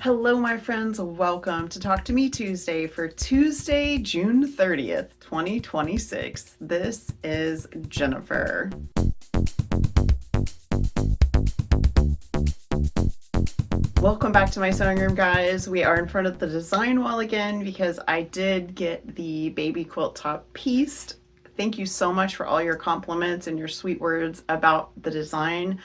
Hello, my friends. Welcome to Talk to Me Tuesday for Tuesday, June 30th, 2026. This is Jennifer. Welcome back to my sewing room, guys. We are in front of the design wall again because I did get the baby quilt top pieced. Thank you so much for all your compliments and your sweet words about the design.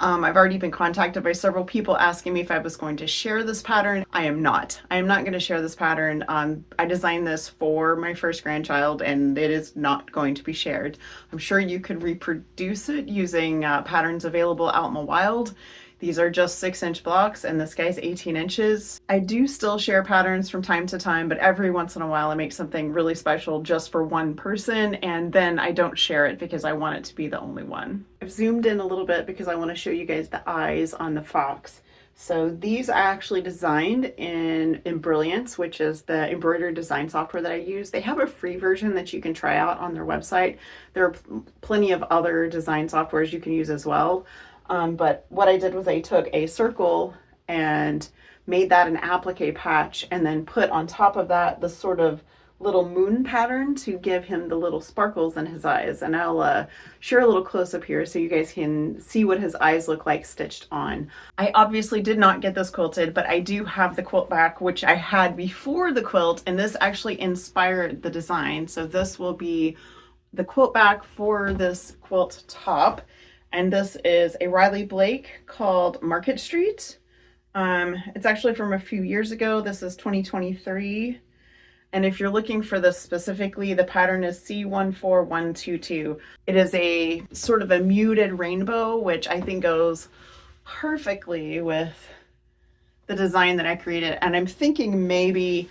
I've already been contacted by several people asking me if I was going to share this pattern. I am not. I am not going to share this pattern. I designed this for my first grandchild and it is not going to be shared. I'm sure you could reproduce it using patterns available out in the wild. These are just 6-inch blocks and this guy's 18 inches. I do still share patterns from time to time, but every once in a while I make something really special just for one person and then I don't share it because I want it to be the only one. I've zoomed in a little bit because I want to show you guys the eyes on the fox. So these I actually designed in Embrilliance, which is the embroidery design software that I use. They have a free version that you can try out on their website. There are plenty of other design softwares you can use as well. But what I did was I took a circle and made that an applique patch and then put on top of that the sort of little moon pattern to give him the little sparkles in his eyes. And I'll share a little close up here so you guys can see what his eyes look like stitched on. I obviously did not get this quilted, but I do have the quilt back, which I had before the quilt, and this actually inspired the design. So this will be the quilt back for this quilt top. And this is a Riley Blake called Market Street. It's actually from a few years ago. This is 2023. And if you're looking for this specifically, the pattern is C14122. It is a sort of a muted rainbow, which I think goes perfectly with the design that I created. And I'm thinking maybe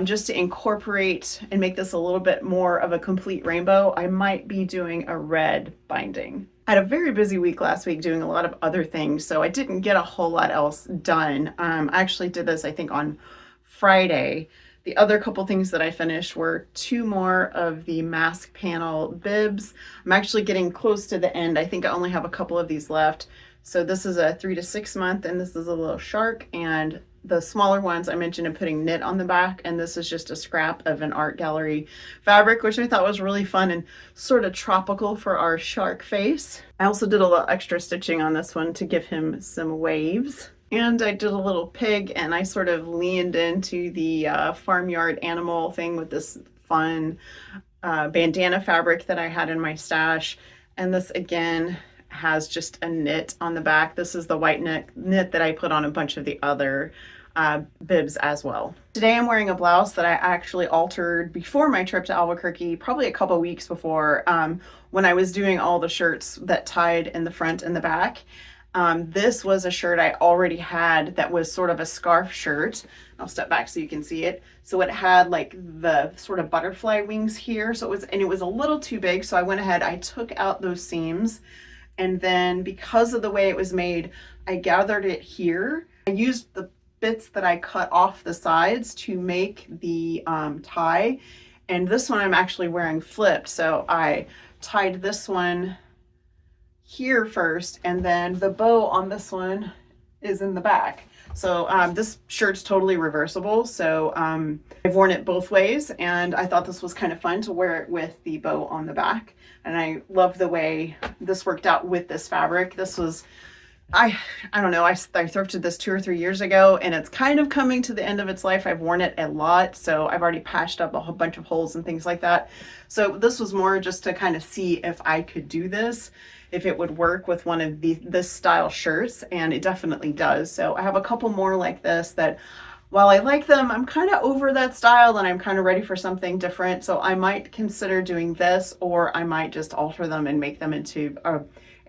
just to incorporate and make this a little bit more of a complete rainbow, I might be doing a red binding. I had a very busy week last week doing a lot of other things, so I didn't get a whole lot else done. I actually did this, I think, on Friday. The other couple things that I finished were 2 more of the mask panel bibs. I'm actually getting close to the end. I think I only have a couple of these left. So this is a 3 to 6 month, and this is a little shark, and the smaller ones I mentioned putting knit on the back, and this is just a scrap of an art gallery fabric, which I thought was really fun and sort of tropical for our shark face. I also did a little extra stitching on this one to give him some waves. And I did a little pig, and I sort of leaned into the farmyard animal thing with this fun bandana fabric that I had in my stash. And this again has just a knit on the back. This is the white knit that I put on a bunch of the other bibs as well. Today I'm wearing a blouse that I actually altered before my trip to Albuquerque, probably a couple weeks before, when I was doing all the shirts that tied in the front and the back. This was a shirt I already had that was sort of a scarf shirt. I'll step back so you can see it. So it had like the sort of butterfly wings here. So it was a little too big. So I went ahead, I took out those seams. And then because of the way it was made, I gathered it here. I used the bits that I cut off the sides to make the tie. And this one I'm actually wearing flipped. So I tied this one here first, and then the bow on this one is in the back. So this shirt's totally reversible. So I've worn it both ways, and I thought this was kind of fun to wear it with the bow on the back. And I love the way this worked out with this fabric. This was, I don't know, I thrifted this 2 or 3 years ago, and it's kind of coming to the end of its life. I've worn it a lot, so I've already patched up a whole bunch of holes and things like that. So this was more just to kind of see if I could do this, if it would work with one of this style shirts, and it definitely does. So I have a couple more like this that, while I like them, I'm kind of over that style and I'm kind of ready for something different. So I might consider doing this, or I might just alter them and make them into a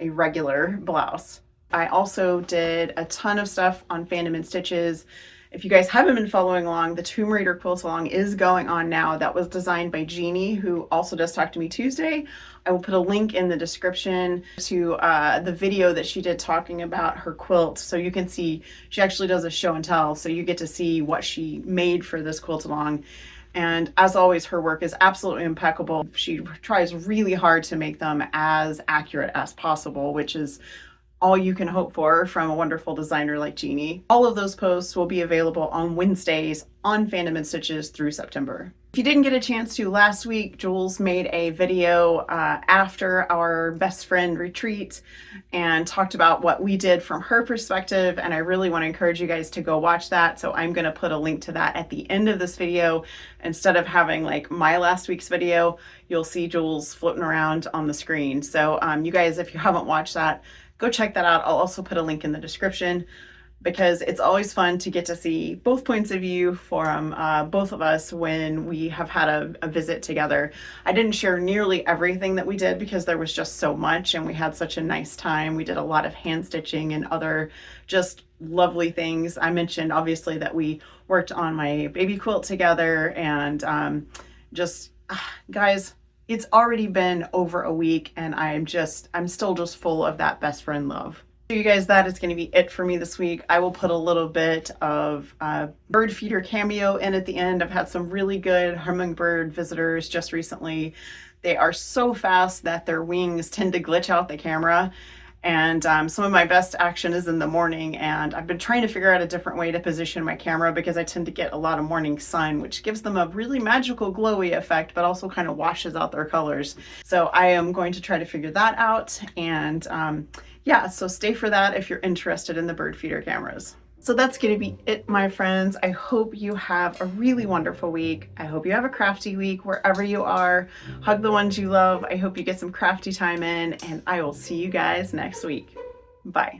regular blouse. I also did a ton of stuff on Fandom and Stitches. If you guys haven't been following along, the Tomb Raider quilt along is going on now. That was designed by Jeanie, who also does Talk to Me Tuesday. I will put a link in the description to the video that she did talking about her quilt. So you can see, she actually does a show and tell. So you get to see what she made for this quilt along. And as always, her work is absolutely impeccable. She tries really hard to make them as accurate as possible, which is all you can hope for from a wonderful designer like Jeanie. All of those posts will be available on Wednesdays on Fandom and Stitches through September. If you didn't get a chance to last week, Jules made a video after our best friend retreat and talked about what we did from her perspective, and I really want to encourage you guys to go watch that. So I'm going to put a link to that at the end of this video. Instead of having like my last week's video, you'll see Jules floating around on the screen. So you guys, if you haven't watched that, go check that out. I'll also put a link in the description, because it's always fun to get to see both points of view from both of us when we have had a visit together. I didn't share nearly everything that we did because there was just so much and we had such a nice time. We did a lot of hand stitching and other just lovely things. I mentioned obviously that we worked on my baby quilt together, and guys, it's already been over a week and I'm still just full of that best friend love. So you guys, that is going to be it for me this week. I will put a little bit of bird feeder cameo in at the end. I've had some really good hummingbird visitors just recently. They are so fast that their wings tend to glitch out the camera. And some of my best action is in the morning, and I've been trying to figure out a different way to position my camera because I tend to get a lot of morning sun, which gives them a really magical glowy effect, but also kind of washes out their colors. So I am going to try to figure that out. And yeah, so stay for that if you're interested in the bird feeder cameras. So that's going to be it, my friends. I hope you have a really wonderful week. I hope you have a crafty week wherever you are. Hug the ones you love. I hope you get some crafty time in, and I will see you guys next week. Bye.